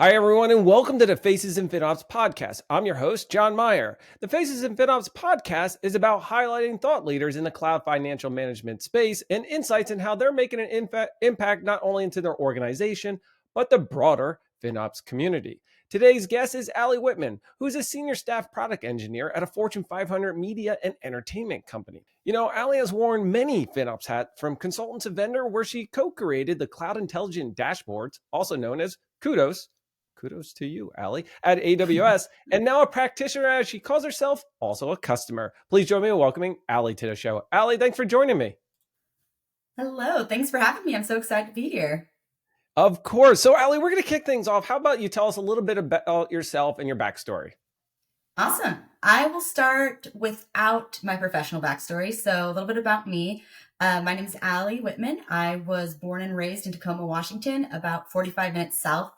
Hi, everyone, and welcome to the Faces in FinOps podcast. I'm your host, John Meyer. The Faces in FinOps podcast is about highlighting thought leaders in the cloud financial management space and insights in how they're making an impact not only into their organization, but the broader FinOps community. Today's guest is Alee Whitman, who's a senior staff product engineer at a Fortune 500 media and entertainment company. You know, Alee has worn many FinOps hats, from consultant to vendor, where she co-created the cloud intelligent dashboards, also known as Kudos. Kudos to you, Alee, at AWS, and now a practitioner, as she calls herself, also a customer. Please join me in welcoming Alee to the show. Alee, thanks for joining me. Hello, thanks for having me. I'm so excited to be here. Of course. So, Alee, we're going to kick things off. How about you tell us a little bit about yourself and your backstory? Awesome. I will start without my professional backstory. So, a little bit about me. My name is Alee Whitman. I was born and raised in Tacoma, Washington, about 45 minutes south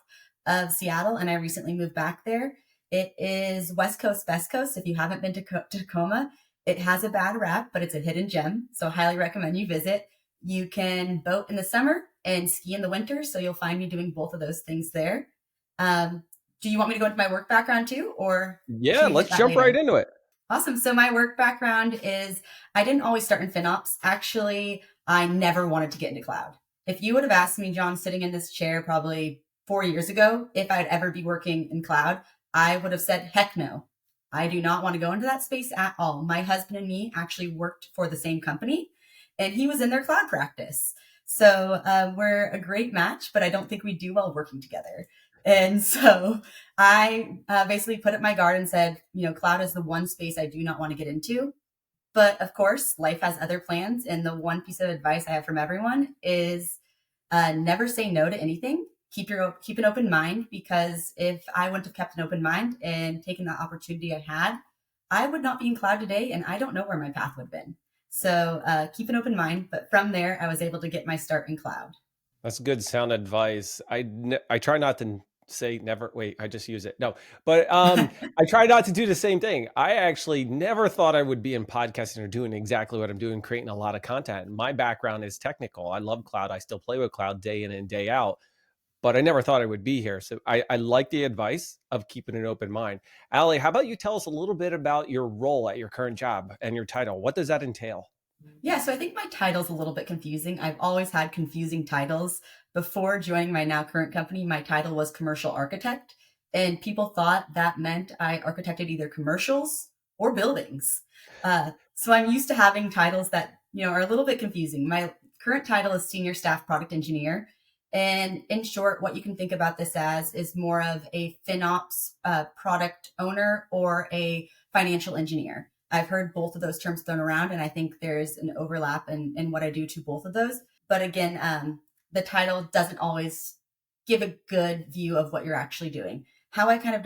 of Seattle, and I recently moved back there. It is West Coast, Best Coast. If you haven't been to Tacoma, it has a bad rap, but it's a hidden gem. So, highly recommend you visit. You can boat in the summer and ski in the winter. So, you'll find me doing both of those things there. Do you want me to go into my work background too, or Yeah, should we get let's that jump right later? into it. Awesome. So my work background is I didn't always start in FinOps. Actually, I never wanted to get into cloud. If you would have asked me, John, sitting in this chair probably 4 years ago, if I'd ever be working in cloud, I would have said, heck no. I do not want to go into that space at all. My husband and me actually worked for the same company, and he was in their cloud practice. So we're a great match, but I don't think we do well working together. And so I basically put up my guard and said, cloud is the one space I do not want to get into. But of course, life has other plans. And the one piece of advice I have from everyone is never say no to anything. Keep an open mind, because if I wouldn't have kept an open mind and taken the opportunity I had, I would not be in cloud today, and I don't know where my path would have been. So keep an open mind. But from there, I was able to get my start in cloud. That's good sound advice. I try not to say never. Wait, I just use it. No, but I try not to do the same thing. I actually never thought I would be in podcasting or doing exactly what I'm doing, creating a lot of content. My background is technical. I love cloud. I still play with cloud day in and day out, but I never thought I would be here. So I like the advice of keeping an open mind. Alee, how about you tell us a little bit about your role at your current job and your title? What does that entail? Yeah, so I think my title's a little bit confusing. I've always had confusing titles. Before joining my now current company, my title was commercial architect, and people thought that meant I architected either commercials or buildings. So I'm used to having titles that, are a little bit confusing. My current title is senior staff product engineer. And in short, what you can think about this as is more of a FinOps product owner or a financial engineer. I've heard both of those terms thrown around, and I think there's an overlap in what I do to both of those. But again, the title doesn't always give a good view of what you're actually doing. How I kind of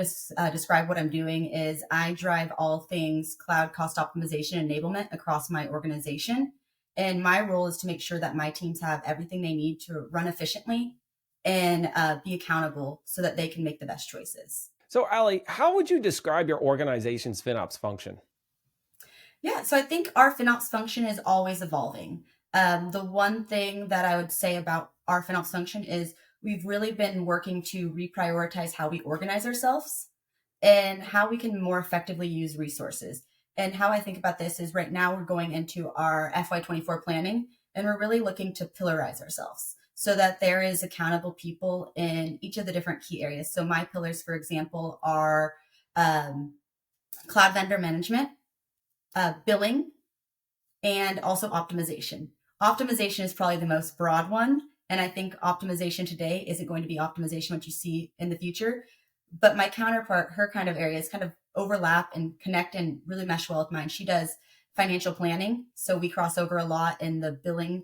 describe what I'm doing is I drive all things cloud cost optimization enablement across my organization. And my role is to make sure that my teams have everything they need to run efficiently and be accountable so that they can make the best choices. So, Alee, how would you describe your organization's FinOps function? Yeah, so I think our FinOps function is always evolving. The one thing that I would say about our FinOps function is we've really been working to reprioritize how we organize ourselves and how we can more effectively use resources. And how I think about this is right now we're going into our FY24 planning, and we're really looking to pillarize ourselves so that there is accountable people in each of the different key areas. So my pillars, for example, are cloud vendor management, billing, and also optimization. Optimization is probably the most broad one. And I think optimization today isn't going to be optimization what you see in the future. But my counterpart, her kind of areas kind of overlap and connect and really mesh well with mine. She does financial planning. So we cross over a lot in the billing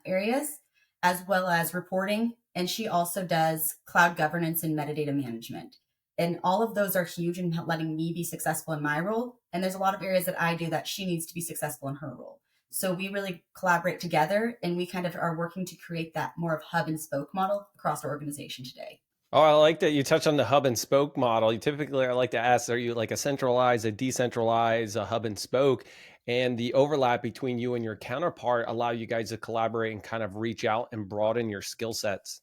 areas, as well as reporting. And she also does cloud governance and metadata management. And all of those are huge in letting me be successful in my role. And there's a lot of areas that I do that she needs to be successful in her role. So we really collaborate together, and we kind of are working to create that more of hub and spoke model across our organization today. Oh, I like that you touched on the hub and spoke model. You typically, I like to ask, are you like a centralized, a decentralized, a hub and spoke? And the overlap between you and your counterpart allow you guys to collaborate and kind of reach out and broaden your skill sets.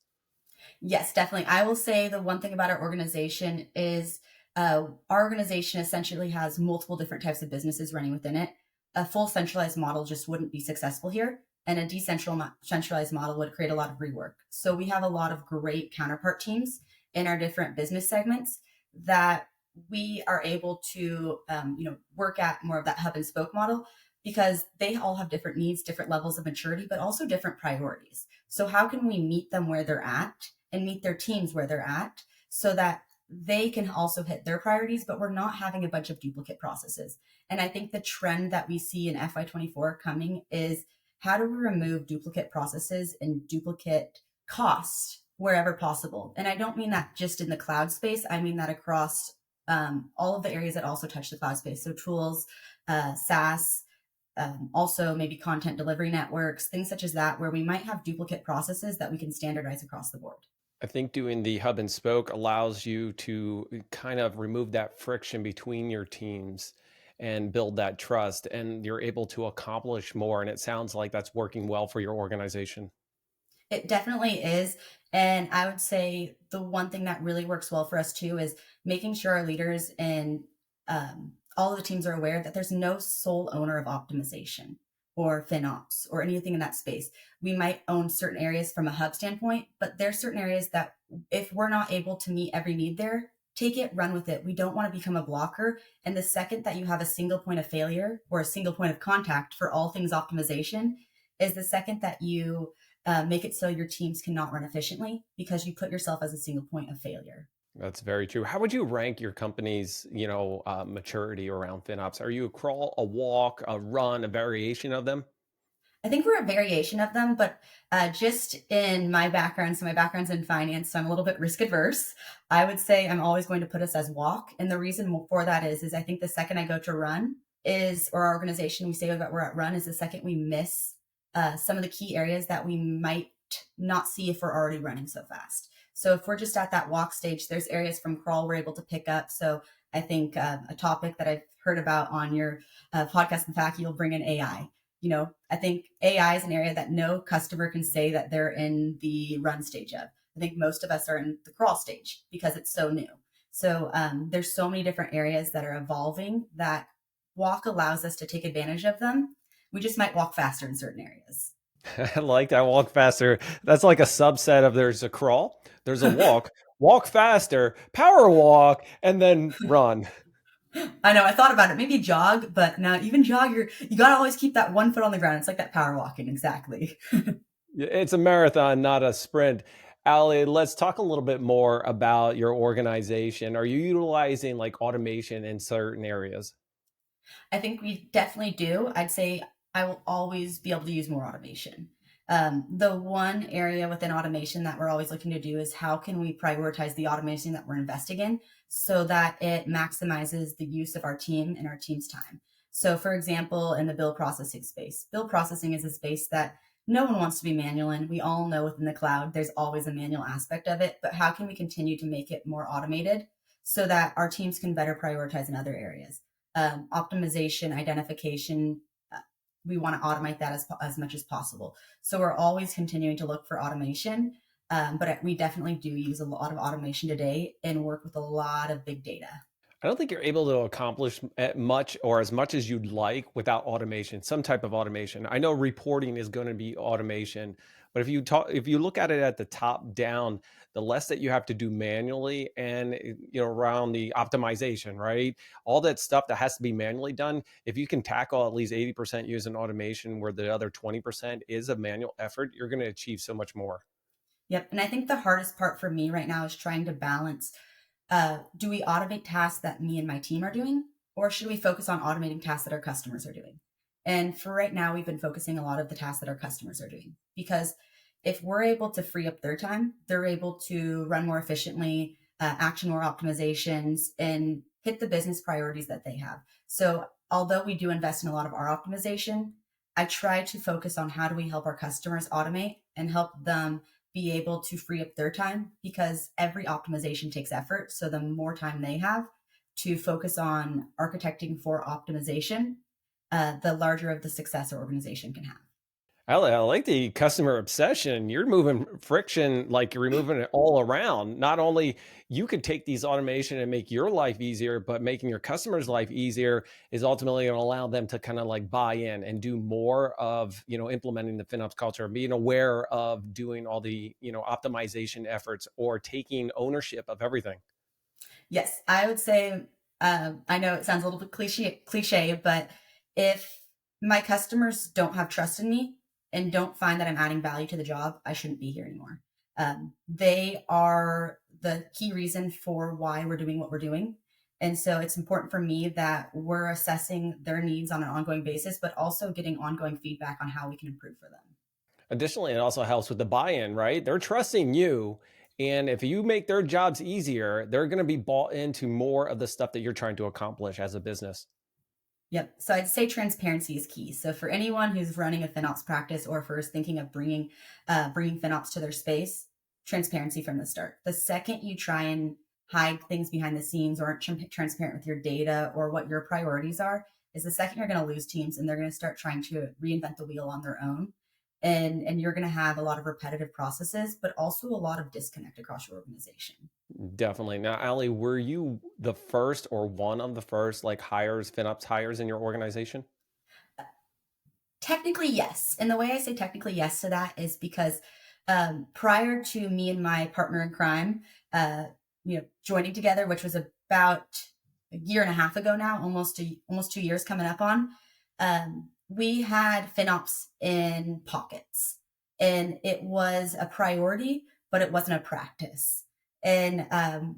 Yes, definitely. I will say the one thing about our organization is our organization essentially has multiple different types of businesses running within it. A full centralized model just wouldn't be successful here, and a decentralized model would create a lot of rework. So we have a lot of great counterpart teams in our different business segments that we are able to, work at more of that hub and spoke model because they all have different needs, different levels of maturity, but also different priorities. So how can we meet them where they're at and meet their teams where they're at so that they can also hit their priorities, but we're not having a bunch of duplicate processes. And I think the trend that we see in FY24 coming is how do we remove duplicate processes and duplicate costs wherever possible? And I don't mean that just in the cloud space, I mean that across all of the areas that also touch the cloud space. So tools, SaaS, also maybe content delivery networks, things such as that, where we might have duplicate processes that we can standardize across the board. I think doing the hub and spoke allows you to kind of remove that friction between your teams and build that trust, and you're able to accomplish more. And it sounds like that's working well for your organization. It definitely is. And I would say the one thing that really works well for us too is making sure our leaders and all of the teams are aware that there's no sole owner of optimization or FinOps or anything in that space. We might own certain areas from a hub standpoint, but there's certain areas that if we're not able to meet every need there, take it, run with it. We don't want to become a blocker. And the second that you have a single point of failure or a single point of contact for all things optimization is the second that you make it so your teams cannot run efficiently because you put yourself as a single point of failure. That's very true. How would you rank your company's, maturity around FinOps? Are you a crawl, a walk, a run, a variation of them? I think we're a variation of them, but just in my background, so my background's in finance, so I'm a little bit risk adverse. I would say I'm always going to put us as walk, and the reason for that is I think the second I go to run is, or our organization, we say that we're at run is the second we miss some of the key areas that we might not see if we're already running so fast. So if we're just at that walk stage, there's areas from crawl we're able to pick up. So I think a topic that I've heard about on your podcast, in fact, you'll bring in AI. I think AI is an area that no customer can say that they're in the run stage of. I think most of us are in the crawl stage because it's so new. So there's so many different areas that are evolving that walk allows us to take advantage of them. We just might walk faster in certain areas. I like that, walk faster. That's like a subset of there's a crawl, there's a walk, walk faster, power walk, and then run. I know. I thought about it. Maybe jog, but now even jog, you got to always keep that one foot on the ground. It's like that power walking. Exactly. It's a marathon, not a sprint. Ali, let's talk a little bit more about your organization. Are you utilizing like automation in certain areas? I think we definitely do. I'd say I will always be able to use more automation. The one area within automation that we're always looking to do is how can we prioritize the automation that we're investing in so that it maximizes the use of our team and our team's time. So, for example, in the bill processing space, bill processing is a space that no one wants to be manual in. We all know within the cloud, there's always a manual aspect of it, but how can we continue to make it more automated so that our teams can better prioritize in other areas? Optimization, identification, we want to automate that as much as possible. So we're always continuing to look for automation, but we definitely do use a lot of automation today and work with a lot of big data. I don't think you're able to accomplish much or as much as you'd like without automation, some type of automation. I know reporting is going to be automation, but if you look at it at the top down, the less that you have to do manually and around the optimization, right? All that stuff that has to be manually done, if you can tackle at least 80% using automation where the other 20% is a manual effort, you're going to achieve so much more. Yep. And I think the hardest part for me right now is trying to balance, do we automate tasks that me and my team are doing, or should we focus on automating tasks that our customers are doing? And for right now, we've been focusing a lot of the tasks that our customers are doing because if we're able to free up their time, they're able to run more efficiently, action more optimizations, and hit the business priorities that they have. So although we do invest in a lot of our optimization, I try to focus on how do we help our customers automate and help them be able to free up their time because every optimization takes effort. So the more time they have to focus on architecting for optimization, the larger of the success our organization can have. I like the customer obsession. You're moving friction, like you're removing it all around. Not only you could take these automation and make your life easier, but making your customers' life easier is ultimately going to allow them to kind of like buy in and do more of, implementing the FinOps culture, being aware of doing all the, optimization efforts or taking ownership of everything. Yes, I would say, I know it sounds a little bit cliche, but if my customers don't have trust in me and don't find that I'm adding value to the job, I shouldn't be here anymore. They are the key reason for why we're doing what we're doing. And so it's important for me that we're assessing their needs on an ongoing basis, but also getting ongoing feedback on how we can improve for them. Additionally, it also helps with the buy-in, right? They're trusting you. And if you make their jobs easier, they're going to be bought into more of the stuff that you're trying to accomplish as a business. Yep. So I'd say transparency is key. So for anyone who's running a FinOps practice or for is thinking of bringing FinOps to their space, transparency from the start. The second you try and hide things behind the scenes or aren't transparent with your data or what your priorities are, is the second you're going to lose teams and they're going to start trying to reinvent the wheel on their own. And you're going to have a lot of repetitive processes, but also a lot of disconnect across your organization. Definitely. Now, Ali, were you the first or one of the first like hires, FinOps hires in your organization? Technically, yes. And the way I say technically yes to that is because prior to me and my partner in crime, joining together, which was about a year and a half ago now, almost 2 years coming up on, we had FinOps in pockets, and it was a priority, but it wasn't a practice. And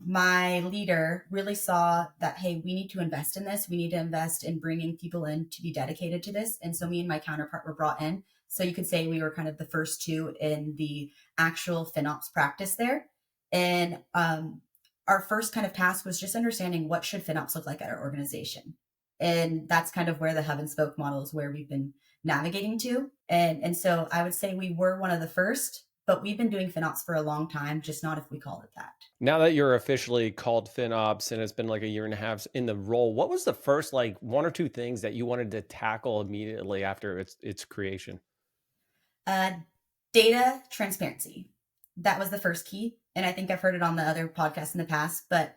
my leader really saw that, hey, we need to invest in this. We need to invest in bringing people in to be dedicated to this. And so me and my counterpart were brought in. So you could say we were kind of the first two in the actual FinOps practice there. And our first kind of task was just understanding what should FinOps look like at our organization. And that's kind of where the hub and spoke model is where we've been navigating to. And so I would say we were one of the first, but we've been doing FinOps for a long time, just not if we call it that. Now that you're officially called FinOps and it's been like a year and a half in the role, what was the first like one or two things that you wanted to tackle immediately after its creation? Uh, Data transparency. That was the first key. And I think I've heard it on the other podcasts in the past. But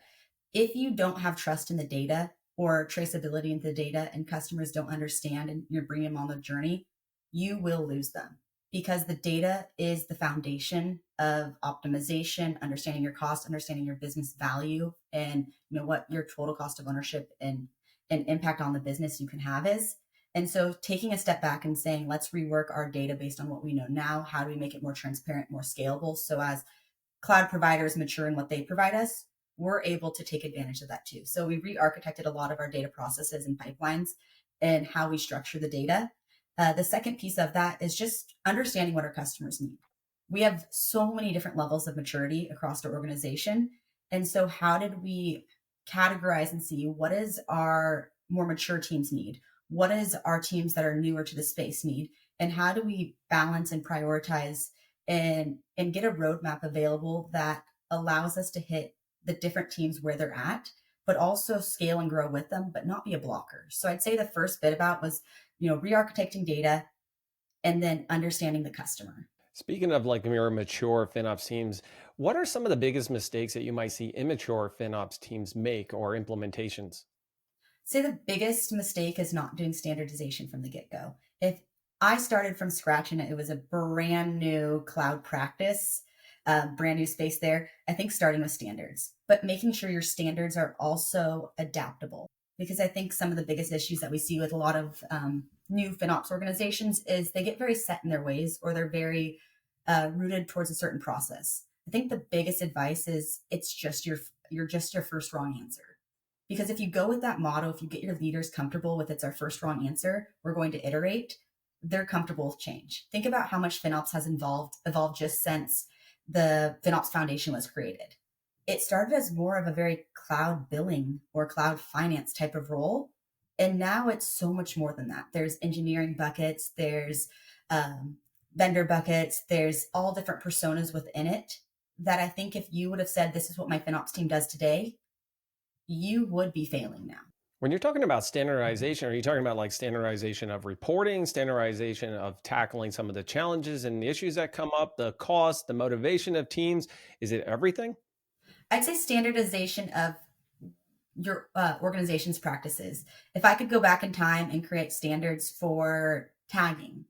if you don't have trust in the data or traceability into the data and customers don't understand and you're bringing them on the journey, you will lose them because the data is the foundation of optimization, understanding your cost, understanding your business value, and what your total cost of ownership and impact on the business you can have is. And so taking a step back and saying, let's rework our data based on what we know now. How do we make it more transparent, more scalable? So as cloud providers mature in what they provide us, we're able to take advantage of that too. So we re-architected a lot of our data processes and pipelines and how we structure the data. The second piece of that is just understanding what our customers need. We have so many different levels of maturity across our organization. And so how did we categorize and see what is our more mature teams need? What is our teams that are newer to the space need? And how do we balance and prioritize and get a roadmap available that allows us to hit the different teams where they're at, but also scale and grow with them, but not be a blocker. So I'd say the first bit about was, re-architecting data and then understanding the customer. Speaking of like your mature FinOps teams, what are some of the biggest mistakes that you might see immature FinOps teams make or implementations? Say the biggest mistake is not doing standardization from the get-go. If I started from scratch and it was a brand new cloud practice, brand new space there, I think starting with standards, but making sure your standards are also adaptable. Because I think some of the biggest issues that we see with a lot of new FinOps organizations is they get very set in their ways or they're very rooted towards a certain process. I think the biggest advice is you're just your first wrong answer. Because if you go with that motto, if you get your leaders comfortable with it's our first wrong answer, we're going to iterate, they're comfortable with change. Think about how much FinOps has evolved just since the FinOps Foundation was created. It started as more of a very cloud billing or cloud finance type of role. And now it's so much more than that. There's engineering buckets, there's vendor buckets, there's all different personas within it that I think if you would have said, this is what my FinOps team does today, you would be failing now. When you're talking about standardization, are you talking about like standardization of reporting, standardization of tackling some of the challenges and the issues that come up, the cost, the motivation of teams? Is it everything? I'd say standardization of your organization's practices. If I could go back in time and create standards for tagging,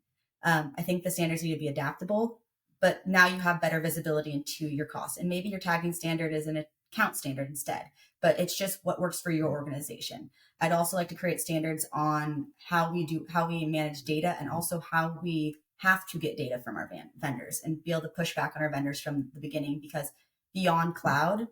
I think the standards need to be adaptable, but now you have better visibility into your costs. And maybe your tagging standard is an account standard instead, but it's just what works for your organization. I'd also like to create standards on how we manage data, and also how we have to get data from our vendors and be able to push back on our vendors from the beginning, because beyond cloud,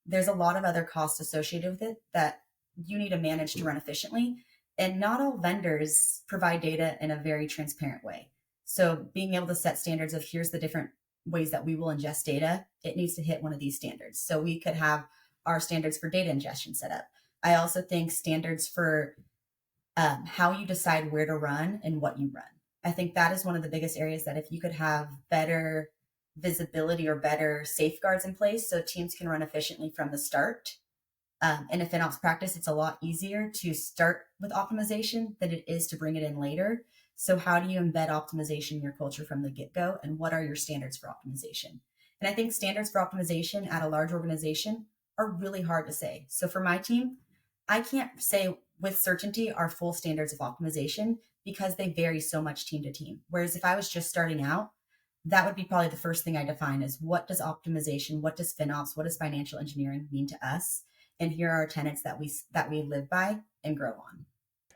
there's a lot of other costs associated with it that you need to manage to run efficiently. And not all vendors provide data in a very transparent way. So being able to set standards of, here's the different ways that we will ingest data, it needs to hit one of these standards. So we could have our standards for data ingestion set up. I also think standards for how you decide where to run and what you run. I think that is one of the biggest areas that if you could have better visibility or better safeguards in place so teams can run efficiently from the start. In a FinOps practice, it's a lot easier to start with optimization than it is to bring it in later. So how do you embed optimization in your culture from the get-go, and what are your standards for optimization? And I think standards for optimization at a large organization are really hard to say. So for my team, I can't say with certainty our full standards of optimization, because they vary so much team to team. Whereas if I was just starting out, that would be probably the first thing I define is, what does optimization, what does FinOps, what does financial engineering mean to us? And here are tenets that we live by and grow on.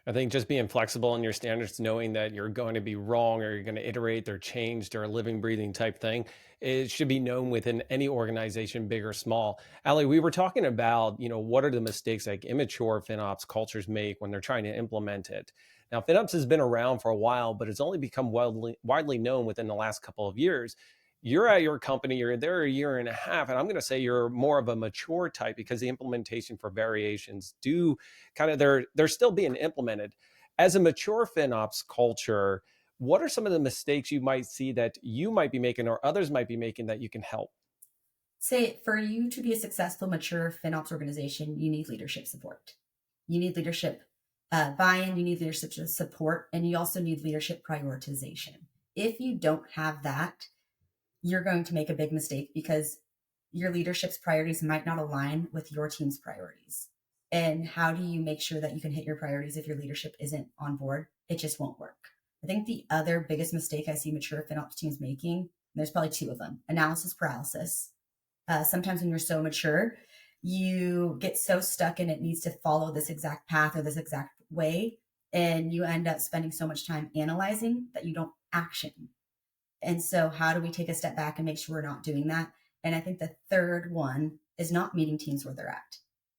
I think just being flexible in your standards, knowing that you're going to be wrong or you're going to iterate, they're changed, they're a living, breathing type thing. It should be known within any organization, big or small. Ali, we were talking about, what are the mistakes like immature FinOps cultures make when they're trying to implement it. Now, FinOps has been around for a while, but it's only become widely known within the last couple of years. You're at your company, you're there a year and a half, and I'm going to say you're more of a mature type, because the implementation for variations do kind of, they're still being implemented. As a mature FinOps culture, what are some of the mistakes you might see that you might be making or others might be making that you can help? Say, for you to be a successful, mature FinOps organization, you need leadership support. You need leadership buy-in, you need leadership support, and you also need leadership prioritization. If you don't have that, you're going to make a big mistake, because your leadership's priorities might not align with your team's priorities. And how do you make sure that you can hit your priorities if your leadership isn't on board? It just won't work. I think the other biggest mistake I see mature FinOps teams making, there's probably two of them: analysis paralysis. Sometimes when you're so mature, you get so stuck in it needs to follow this exact path or this exact way, and you end up spending so much time analyzing that you don't action. And so how do we take a step back and make sure we're not doing that? And I think the third one is not meeting teams where they're at.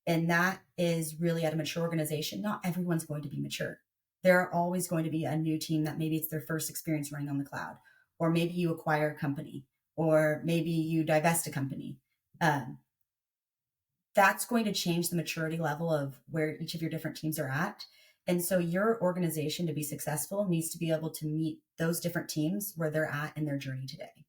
And that is really, at a mature organization, not everyone's going to be mature. There are always going to be a new team that maybe it's their first experience running on the cloud, or maybe you acquire a company, or maybe you divest a company. That's going to change the maturity level of where each of your different teams are at. And so your organization, to be successful, needs to be able to meet those different teams where they're at in their journey today.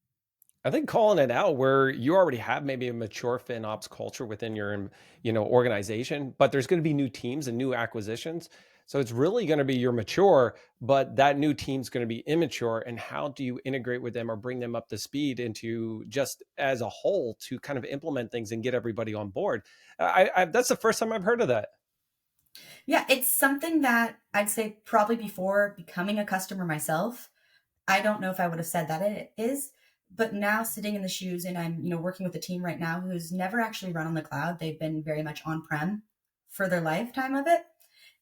I think calling it out where you already have maybe a mature FinOps culture within your, organization, but there's going to be new teams and new acquisitions. So it's really going to be you're mature, but that new team's going to be immature. And how do you integrate with them or bring them up to speed into just as a whole to kind of implement things and get everybody on board? That's the first time I've heard of that. Yeah, it's something that I'd say probably before becoming a customer myself, I don't know if I would have said that it is, but now sitting in the shoes, and I'm, working with a team right now who's never actually run on the cloud. They've been very much on-prem for their lifetime of it,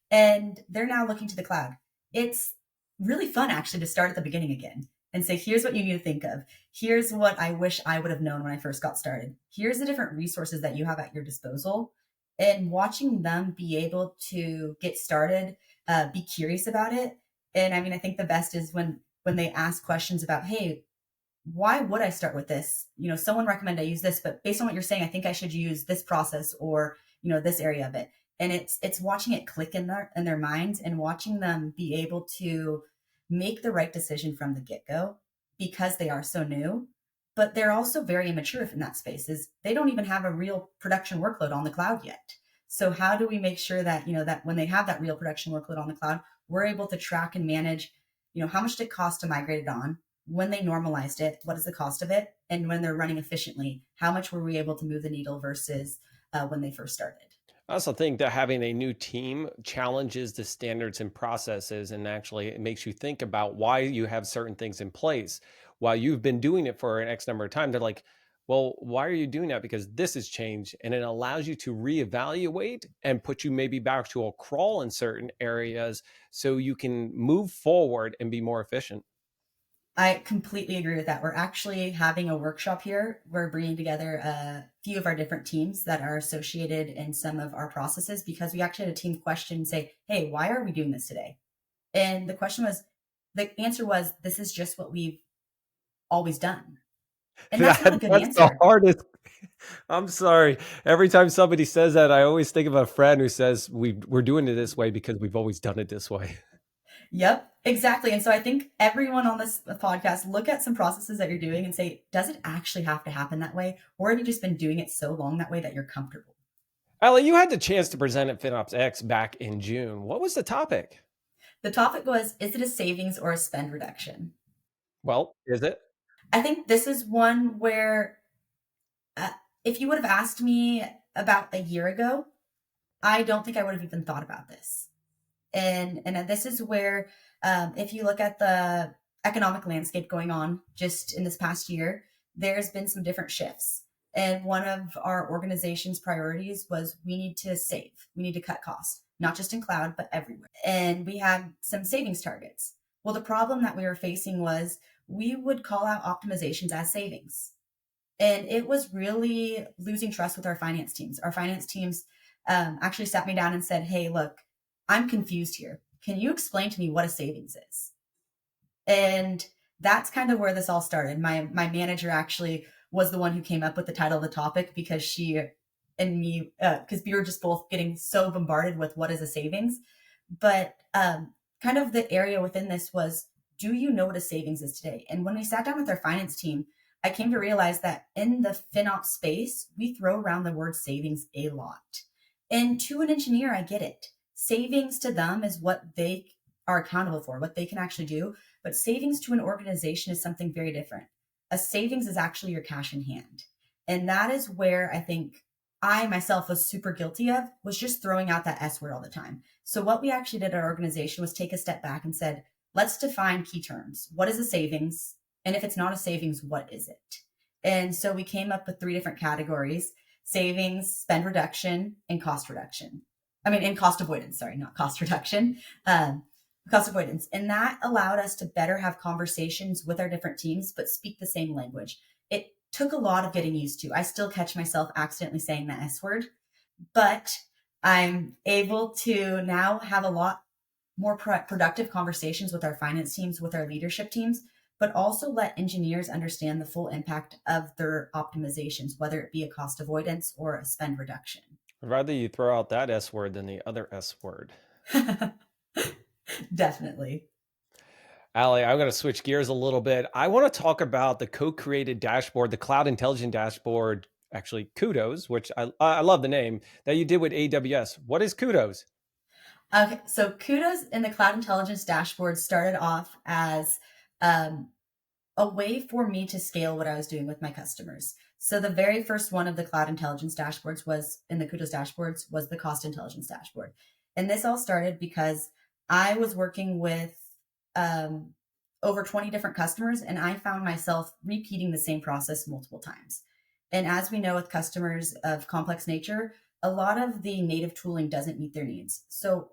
and they're now looking to the cloud. It's really fun actually to start at the beginning again and say, here's what you need to think of. Here's what I wish I would have known when I first got started. Here's the different resources that you have at your disposal. And watching them be able to get started, be curious about it. And I mean, I think the best is when they ask questions about, hey, why would I start with this? Someone recommended I use this, but based on what you're saying, I think I should use this process, or, this area of it. And it's watching it click in their minds, and watching them be able to make the right decision from the get-go, because they are so new. But they're also very immature in that space, is they don't even have a real production workload on the cloud yet. So how do we make sure that, that when they have that real production workload on the cloud, we're able to track and manage, how much did it cost to migrate it on? When they normalized it, what is the cost of it? And when they're running efficiently, how much were we able to move the needle versus when they first started? I also think that having a new team challenges the standards and processes, and actually it makes you think about why you have certain things in place. While you've been doing it for an X number of time, they're like, well, why are you doing that? Because this has changed, and it allows you to reevaluate and put you maybe back to a crawl in certain areas so you can move forward and be more efficient. I completely agree with that. We're actually having a workshop here. We're bringing together a few of our different teams that are associated in some of our processes because we actually had a team question say, hey, why are we doing this today? And the answer was, this is just what we've always done. And that's not a good That's the answer. hardest. I'm sorry. Every time somebody says that, I always think of a friend who says we're doing it this way because we've always done it this way. Yep, exactly. And so I think everyone on this podcast, look at some processes that you're doing and say, does it actually have to happen that way? Or have you just been doing it so long that way that you're comfortable? Alee, you had the chance to present at FinOpsX back in June. What was the topic? The topic was, is it a savings or a spend reduction? Well, is it? I think this is one where uh, if you would have asked me about a year ago, I don't think I would have even thought about this. And this is where, if you look at the economic landscape going on just in this past year, there's been some different shifts. And one of our organization's priorities was we need to save, we need to cut costs, not just in cloud, but everywhere. And we had some savings targets. Well, the problem that we were facing was we would call out optimizations as savings. And it was really losing trust with our finance teams. Our finance teams actually sat me down and said, hey, look, I'm confused here. Can you explain to me what a savings is? And that's kind of where this all started. My manager actually was the one who came up with the title of the topic because she and me, because we were just both getting so bombarded with what is a savings. But kind of the area within this was, do you know what a savings is today? And when we sat down with our finance team, I came to realize that in the FinOps space, we throw around the word savings a lot. And to an engineer, I get it. Savings to them is what they are accountable for, what they can actually do. But savings to an organization is something very different. A savings is actually your cash in hand. And that is where I think I myself was super guilty of, was just throwing out that S word all the time. So what we actually did at our organization was take a step back and said, let's define key terms. What is a savings? And if it's not a savings, what is it? And so we came up with 3 different categories: savings, spend reduction, and cost reduction. And cost avoidance, sorry, not cost reduction, cost avoidance. And that allowed us to better have conversations with our different teams, but speak the same language. It took a lot of getting used to. I still catch myself accidentally saying the S word, but I'm able to now have a lot more productive conversations with our finance teams, with our leadership teams, but also let engineers understand the full impact of their optimizations, whether it be a cost avoidance or a spend reduction. I'd rather you throw out that S word than the other S word. Definitely. Alee, I'm going to switch gears a little bit. I want to talk about the co-created dashboard, the cloud intelligent dashboard, actually Kudos, which I love the name, that you did with AWS. What is Kudos? Okay, so Kudos in the Cloud Intelligence Dashboard started off as a way for me to scale what I was doing with my customers. So the very first one of the Cloud Intelligence Dashboards was in the Kudos dashboards was the Cost Intelligence Dashboard. And this all started because I was working with over 20 different customers, and I found myself repeating the same process multiple times. And as we know, with customers of complex nature, a lot of the native tooling doesn't meet their needs. So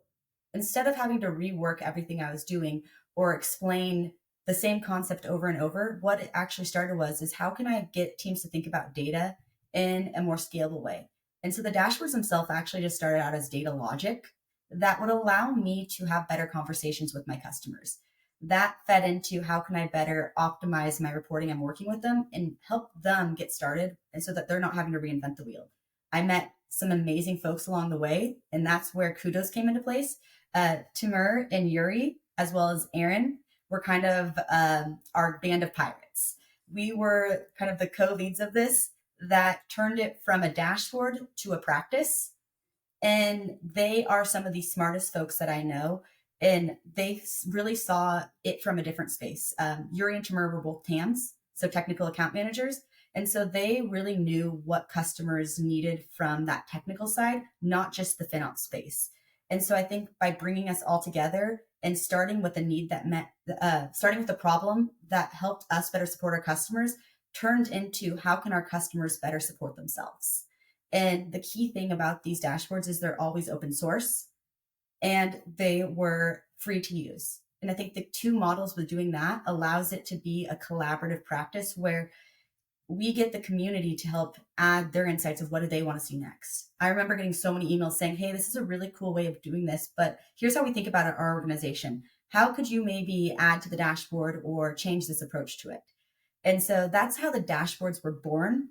instead of having to rework everything I was doing or explain the same concept over and over, what it actually started is how can I get teams to think about data in a more scalable way? And so the dashboards themselves actually just started out as data logic that would allow me to have better conversations with my customers. That fed into how can I better optimize my reporting I'm working with them and help them get started, and so that they're not having to reinvent the wheel. I met some amazing folks along the way, and that's where Kudos came into place. Timur and Yuri, as well as Aaron, were kind of our band of pirates. We were kind of the co-leads of this that turned it from a dashboard to a practice. And they are some of the smartest folks that I know. And they really saw it from a different space. Yuri and Tamir were both TAMs, so technical account managers. And so they really knew what customers needed from that technical side, not just the FinOps space. And so I think by bringing us all together and starting with a need that starting with a problem that helped us better support our customers, turned into how can our customers better support themselves. And the key thing about these dashboards is they're always open source and they were free to use. And I think the two models with doing that allows it to be a collaborative practice where we get the community to help add their insights of what do they want to see next. I remember getting so many emails saying, hey, this is a really cool way of doing this, but here's how we think about our organization. How could you maybe add to the dashboard or change this approach to it? And so that's how the dashboards were born.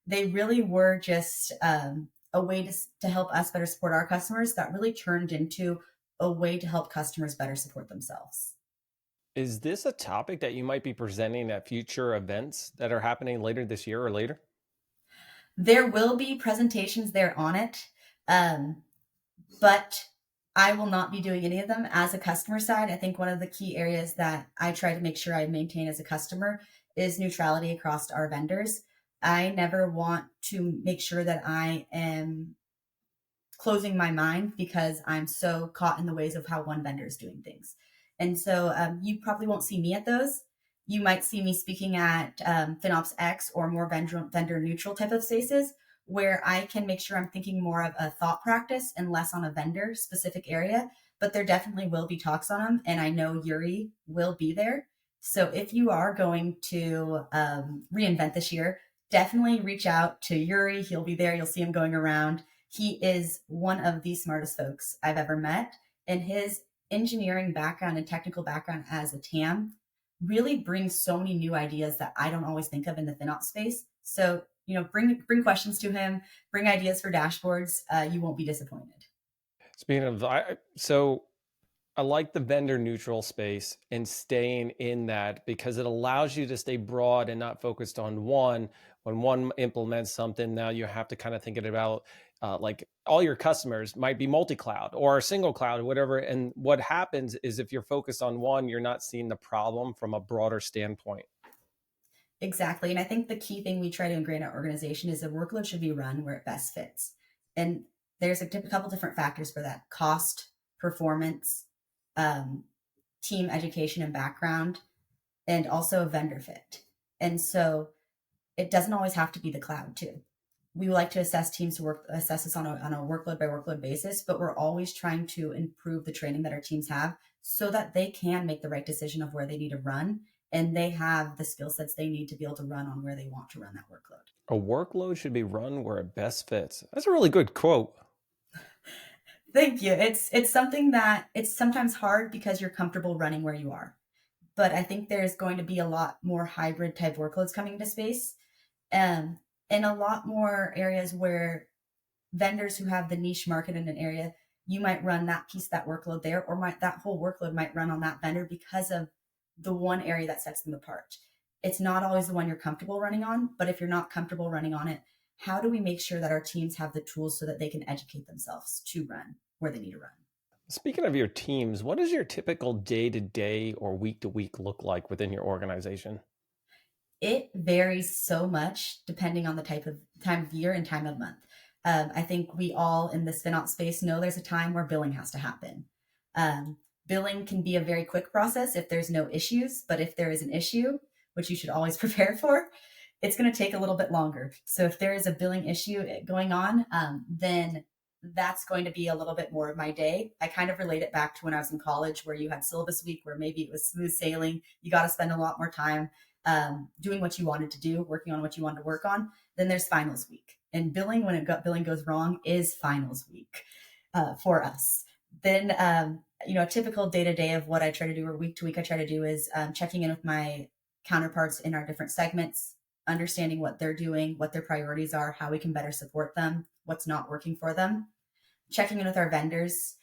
They really were just a way to help us better support our customers that really turned into a way to help customers better support themselves. Is this a topic that you might be presenting at future events that are happening later this year or later? There will be presentations there on it, but I will not be doing any of them as a customer side. I think one of the key areas that I try to make sure I maintain as a customer is neutrality across our vendors. I never want to make sure that I am closing my mind because I'm so caught in the ways of how one vendor is doing things. And so you probably won't see me at those. You might see me speaking at FinOpsX or more vendor neutral type of spaces where I can make sure I'm thinking more of a thought practice and less on a vendor specific area. But there definitely will be talks on them. And I know Yuri will be there. So if you are going to reinvent this year, definitely reach out to Yuri. He'll be there. You'll see him going around. He is one of the smartest folks I've ever met. And his engineering background and technical background as a TAM really brings so many new ideas that I don't always think of in the FinOps space. So, bring questions to him, bring ideas for dashboards. You won't be disappointed. Speaking of, so I like the vendor neutral space and staying in that because it allows you to stay broad and not focused on one. When one implements something, now you have to kind of think about like all your customers might be multi-cloud or single cloud or whatever. And what happens is if you're focused on one, you're not seeing the problem from a broader standpoint. Exactly. And I think the key thing we try to ingrain in our organization is a workload should be run where it best fits. And there's a couple different factors for that: cost, performance, team education and background, and also vendor fit. And so it doesn't always have to be the cloud too. We like to assess teams to assess this on a workload by workload basis, but we're always trying to improve the training that our teams have so that they can make the right decision of where they need to run and they have the skill sets they need to be able to run on where they want to run that workload. A workload should be run where it best fits. That's a really good quote. Thank you. It's something that it's sometimes hard because you're comfortable running where you are. But I think there's going to be a lot more hybrid type workloads coming into space. And a lot more areas where vendors who have the niche market in an area, you might run that piece, that workload there, or that whole workload might run on that vendor because of the one area that sets them apart. It's not always the one you're comfortable running on, but if you're not comfortable running on it, how do we make sure that our teams have the tools so that they can educate themselves to run where they need to run? Speaking of your teams, what does your typical day-to-day or week-to-week look like within your organization? It varies so much depending on the time of year and time of month. I think we all in this FinOps space know there's a time where billing has to happen. Billing can be a very quick process if there's no issues, but if there is an issue, which you should always prepare for, it's going to take a little bit longer. So if there is a billing issue going on, then that's going to be a little bit more of my day. I kind of relate it back to when I was in college where you had syllabus week where maybe it was smooth sailing. You got to spend a lot more time doing what you wanted to do, working on what you wanted to work on. Then there's finals week. And billing, when billing goes wrong, is finals week for us. Then, a typical day-to-day of what I try to do or week to week I try to do is checking in with my counterparts in our different segments, understanding what they're doing, what their priorities are, how we can better support them, what's not working for them. Checking in with our vendors.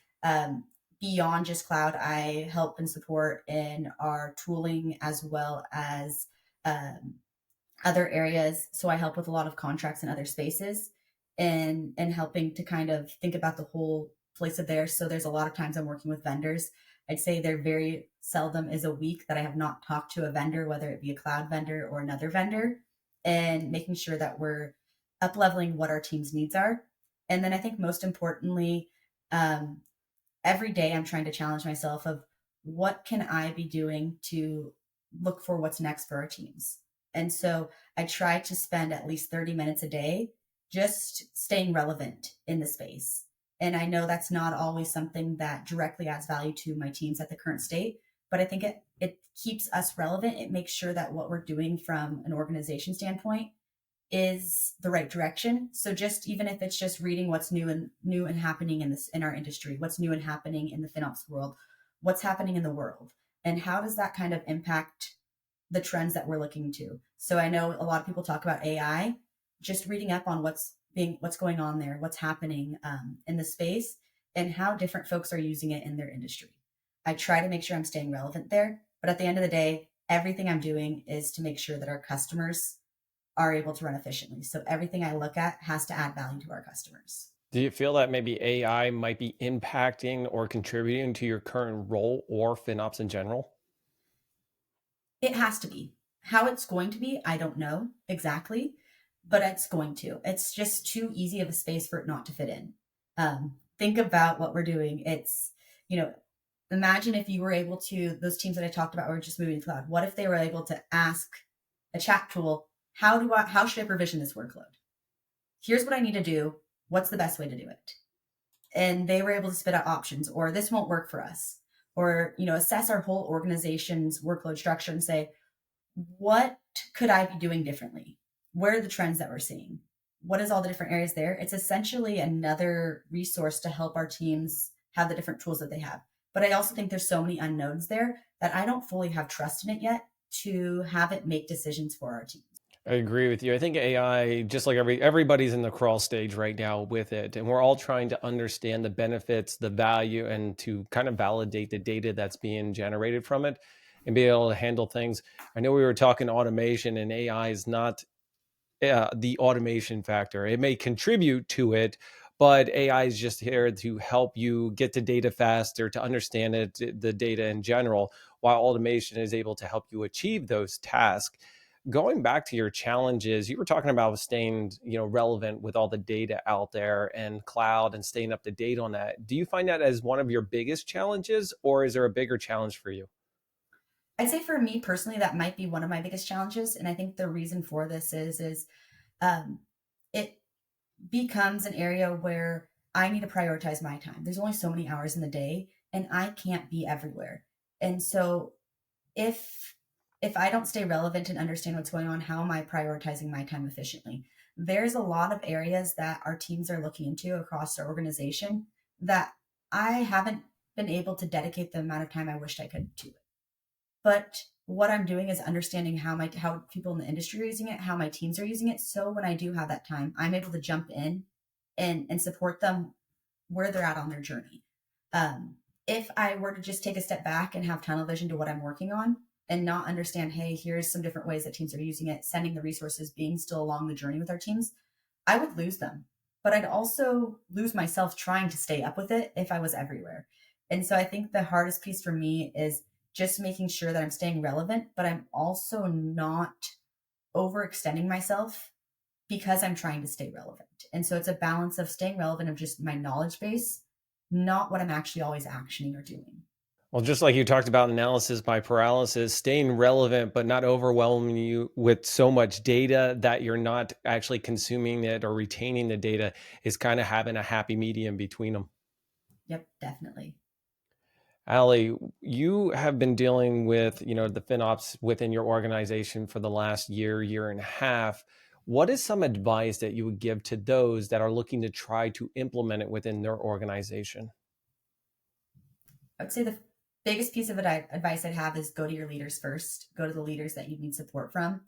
Beyond just cloud, I help and support in our tooling as well as other areas. So I help with a lot of contracts in other spaces. and helping to kind of think about the whole place of theirs. So there's a lot of times I'm working with vendors. I'd say there very seldom is a week that I have not talked to a vendor, whether it be a cloud vendor or another vendor, and making sure that we're up leveling what our team's needs are. And then I think most importantly, um, every day I'm trying to challenge myself of what can I be doing to look for what's next for our teams. And so I try to spend at least 30 minutes a day just staying relevant in the space. And I know that's not always something that directly adds value to my teams at the current state, but I think it keeps us relevant. It makes sure that what we're doing from an organization standpoint is the right direction. So just even if it's just reading what's new and happening in our industry, what's new and happening in the FinOps world, what's happening in the world, and how does that kind of impact the trends that we're looking to. So I know a lot of people talk about AI, just reading up on what's going on there, what's happening in the space, and how different folks are using it in their industry. I try to make sure I'm staying relevant there, but at the end of the day, everything I'm doing is to make sure that our customers are able to run efficiently. So everything I look at has to add value to our customers. Do you feel that maybe AI might be impacting or contributing to your current role or FinOps in general? It has to be. How it's going to be, I don't know exactly, but it's going to. It's just too easy of a space for it not to fit in. Think about what we're doing. It's, you know, imagine if you were able to, those teams that I talked about were just moving to cloud. What if they were able to ask a chat tool, how should I provision this workload? Here's what I need to do. What's the best way to do it? And they were able to spit out options, or this won't work for us, or assess our whole organization's workload structure and say, what could I be doing differently? Where are the trends that we're seeing? What is all the different areas there? It's essentially another resource to help our teams have the different tools that they have. But I also think there's so many unknowns there that I don't fully have trust in it yet to have it make decisions for our teams. I agree with you. I think AI, just like everybody's in the crawl stage right now with it, and we're all trying to understand the benefits, the value, and to kind of validate the data that's being generated from it and be able to handle things. I know we were talking automation, and AI is not the automation factor. It may contribute to it, but AI is just here to help you get to data faster, to understand it, the data in general, while automation is able to help you achieve those tasks. Going back to your challenges, you were talking about staying, relevant with all the data out there and cloud and staying up to date on that. Do you find that as one of your biggest challenges, or is there a bigger challenge for you? I'd say for me personally, that might be one of my biggest challenges. And I think the reason for this is um, it becomes an area where I need to prioritize my time. There's only so many hours in the day, and I can't be everywhere. And so if if I don't stay relevant and understand what's going on, how am I prioritizing my time efficiently? There's a lot of areas that our teams are looking into across our organization that I haven't been able to dedicate the amount of time I wished I could to it. But what I'm doing is understanding how people in the industry are using it, how my teams are using it. So when I do have that time, I'm able to jump in and support them where they're at on their journey. If I were to just take a step back and have tunnel vision to what I'm working on and not understand, hey, here's some different ways that teams are using it, sending the resources, being still along the journey with our teams, I would lose them. But I'd also lose myself trying to stay up with it if I was everywhere. And so I think the hardest piece for me is just making sure that I'm staying relevant, but I'm also not overextending myself because I'm trying to stay relevant. And so it's a balance of staying relevant of just my knowledge base, not what I'm actually always actioning or doing. Well, just like you talked about analysis by paralysis, staying relevant, but not overwhelming you with so much data that you're not actually consuming it or retaining the data is kind of having a happy medium between them. Yep, definitely. Ali, you have been dealing with, the FinOps within your organization for the last year, year and a half. What is some advice that you would give to those that are looking to try to implement it within their organization? I would say the biggest piece of advice I'd have is go to your leaders first, go to the leaders that you need support from,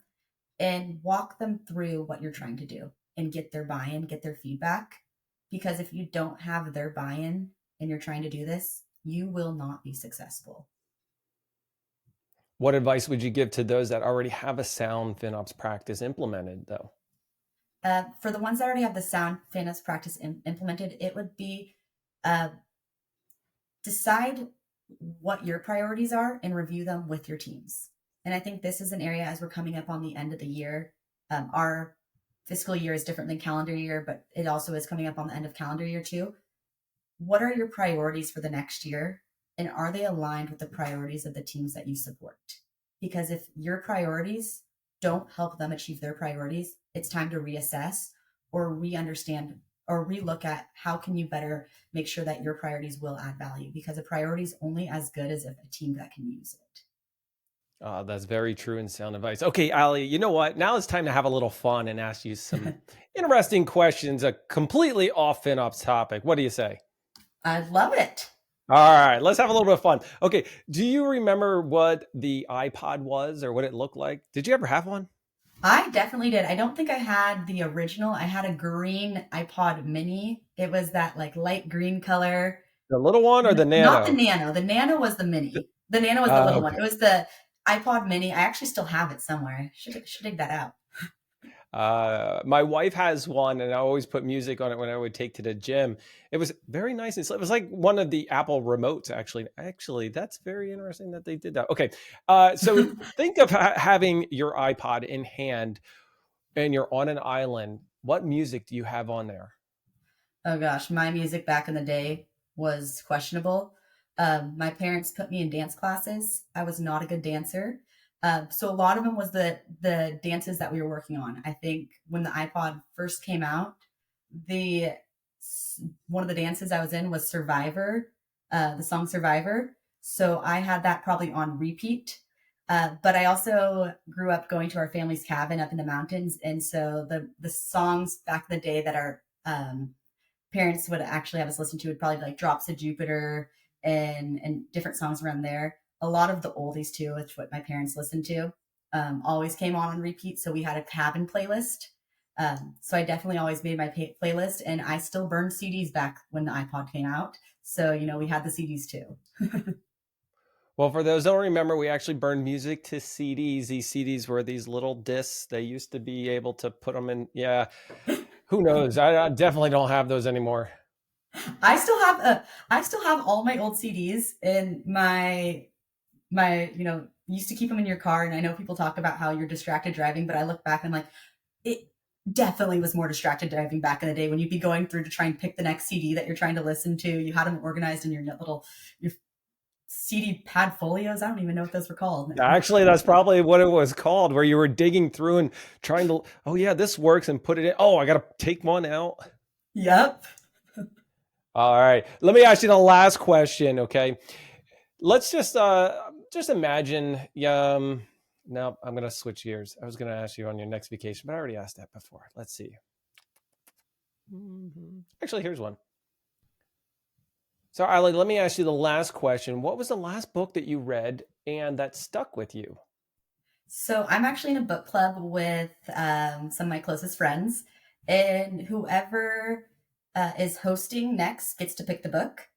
and walk them through what you're trying to do and get their buy in, get their feedback. Because if you don't have their buy in and you're trying to do this, you will not be successful. What advice would you give to those that already have a sound FinOps practice implemented, though? For the ones that already have the sound FinOps practice implemented, it would be uh, decide what your priorities are and review them with your teams. And I think this is an area as we're coming up on the end of the year. Our fiscal year is different than calendar year, but it also is coming up on the end of calendar year too. What are your priorities for the next year? And are they aligned with the priorities of the teams that you support? Because if your priorities don't help them achieve their priorities, it's time to reassess or re-understand or relook at how can you better make sure that your priorities will add value, because a priority is only as good as if a team that can use it. That's very true and sound advice. Okay, Ali, you know what? Now it's time to have a little fun and ask you some interesting questions, a completely off FinOps topic. What do you say? I love it. All right, let's have a little bit of fun. Okay, do you remember what the iPod was or what it looked like? Did you ever have one? I definitely did. I don't think I had the original. I had a green iPod mini. It was that like light green color. The little one or the Not the Nano? Nano. The Nano was the mini. The Nano was the little one. Okay. It was the iPod mini. I actually still have it somewhere. Should dig that out. My wife has one, and I always put music on it when I would take to the gym. It was very nice. It was like one of the Apple remotes, actually. Actually, that's very interesting that they did that. Okay, so think of having your iPod in hand, and you're on an island. What music do you have on there? Oh gosh, my music back in the day was questionable. My parents put me in dance classes. I was not a good dancer. So a lot of them was the dances that we were working on. I think when the iPod first came out, the one of the dances I was in was Survivor, the song Survivor. So I had that probably on repeat. But I also grew up going to our family's cabin up in the mountains, and so the songs back in the day that our parents would actually have us listen to would probably be like Drops of Jupiter and different songs around there. A lot of the oldies too, which what my parents listened to, always came on repeat. So we had a cabin playlist. So I definitely always made my playlist, and I still burned CDs back when the iPod came out. So, we had the CDs too. Well, for those who don't remember, we actually burned music to CDs. These CDs were these little discs. They used to be able to put them in. Yeah, who knows? I definitely don't have those anymore. I still have all my old CDs in my used to keep them in your car, and I know people talk about how you're distracted driving, but I look back and like it definitely was more distracted driving back in the day when you'd be going through to try and pick the next CD that you're trying to listen to. You had them organized in your CD pad folios. I don't even know what those were called now. Actually, that's probably what it was called, where you were digging through and trying to, oh, yeah, this works and put it in. Oh, I got to take one out. Yep. All right. Let me ask you the last question. Okay. Let's just imagine. No, I'm going to switch gears. I was going to ask you on your next vacation, but I already asked that before. Let's see. Actually, here's one. So, Ali, let me ask you the last question. What was the last book that you read and that stuck with you? So I'm actually in a book club with some of my closest friends, and whoever is hosting next gets to pick the book.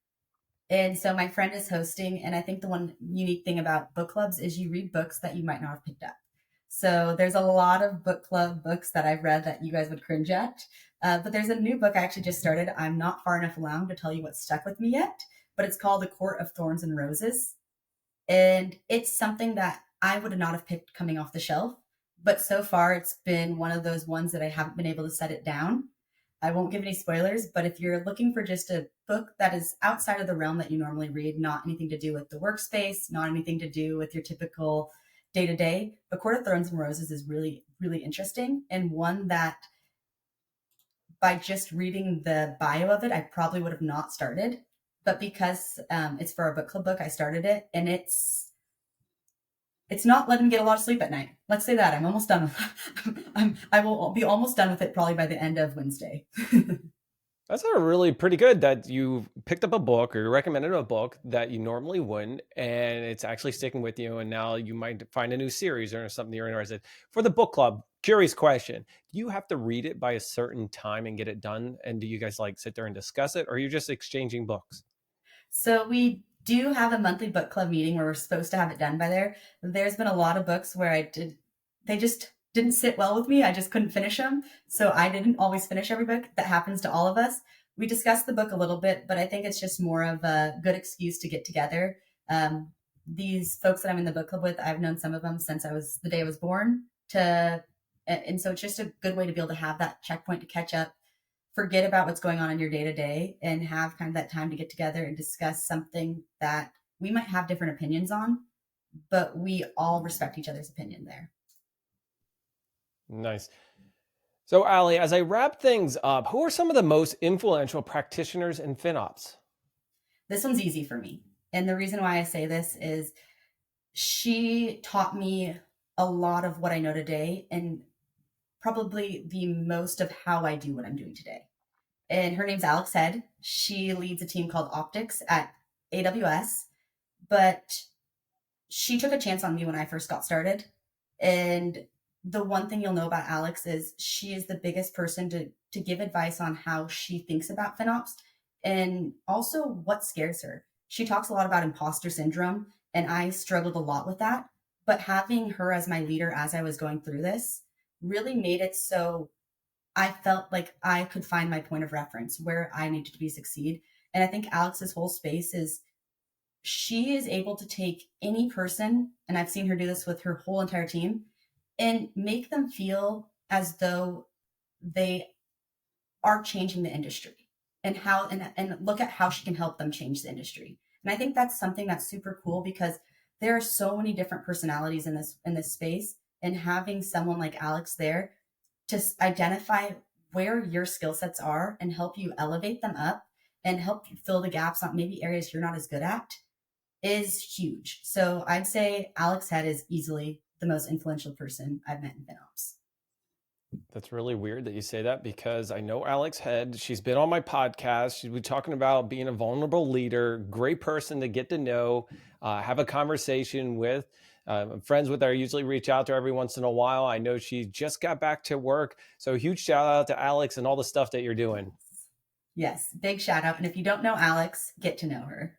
And so my friend is hosting, and I think the one unique thing about book clubs is you read books that you might not have picked up. So there's a lot of book club books that I've read that you guys would cringe at. But there's a new book I actually just started. I'm not far enough along to tell you what stuck with me yet, but it's called The Court of Thorns and Roses. And it's something that I would not have picked coming off the shelf. But so far, it's been one of those ones that I haven't been able to set it down. I won't give any spoilers, but if you're looking for just a book that is outside of the realm that you normally read, not anything to do with the workspace, not anything to do with your typical day to day, The Court of Thorns and Roses is really, really interesting, and one that by just reading the bio of it, I probably would have not started. But because it's for a book club book, I started it, and it's not letting me get a lot of sleep at night. Let's say that I'm almost done with I will be almost done with it probably by the end of Wednesday. That's a really pretty good that you picked up a book or you recommended a book that you normally wouldn't, and it's actually sticking with you. And now you might find a new series or something you're interested. For the book club, curious question: do you have to read it by a certain time and get it done? And do you guys like sit there and discuss it, or are you just exchanging books? So we do have a monthly book club meeting where we're supposed to have it done by there. There's been a lot of books where they just didn't sit well with me. I just couldn't finish them. So I didn't always finish every book. That happens to all of us. We discussed the book a little bit, but I think it's just more of a good excuse to get together. These folks that I'm in the book club with, I've known some of them since the day I was born. And so it's just a good way to be able to have that checkpoint to catch up, forget about what's going on in your day to day, and have kind of that time to get together and discuss something that we might have different opinions on, but we all respect each other's opinion there. Nice. So, Alee, as I wrap things up, who are some of the most influential practitioners in FinOps? This one's easy for me. And the reason why I say this is she taught me a lot of what I know today, and probably the most of how I do what I'm doing today. And her name's Alex Head. She leads a team called Optics at AWS, but she took a chance on me when I first got started. And the one thing you'll know about Alex is she is the biggest person to give advice on how she thinks about FinOps and also what scares her. She talks a lot about imposter syndrome, and I struggled a lot with that. But having her as my leader as I was going through this really made it so I felt like I could find my point of reference where I needed to succeed. And I think Alex's whole space is she is able to take any person, and I've seen her do this with her whole entire team, and make them feel as though they are changing the industry and look at how she can help them change the industry. And I think that's something that's super cool because there are so many different personalities in this space, and having someone like Alex there to identify where your skill sets are and help you elevate them up and help you fill the gaps on maybe areas you're not as good at is huge. So I'd say Alex Head is easily the most influential person I've met in FinOps. That's really weird that you say that because I know Alex Head. She's been on my podcast. She's been talking about being a vulnerable leader, great person to get to know, have a conversation with. Friends with her, I usually reach out to her every once in a while. I know she just got back to work. So huge shout out to Alex and all the stuff that you're doing. Yes, big shout out. And if you don't know Alex, get to know her.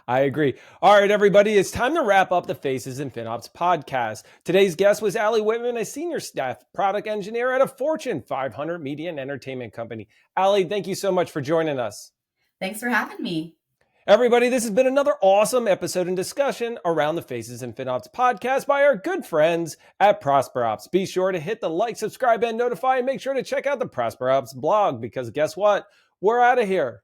I agree. All right, everybody, it's time to wrap up the Faces in FinOps podcast. Today's guest was Alee Whitman, a senior staff product engineer at a Fortune 500 media and entertainment company. Alee, thank you so much for joining us. Thanks for having me. Everybody, this has been another awesome episode and discussion around the Faces in FinOps podcast by our good friends at ProsperOps. Be sure to hit the like, subscribe, and notify, and make sure to check out the ProsperOps blog because guess what? We're out of here.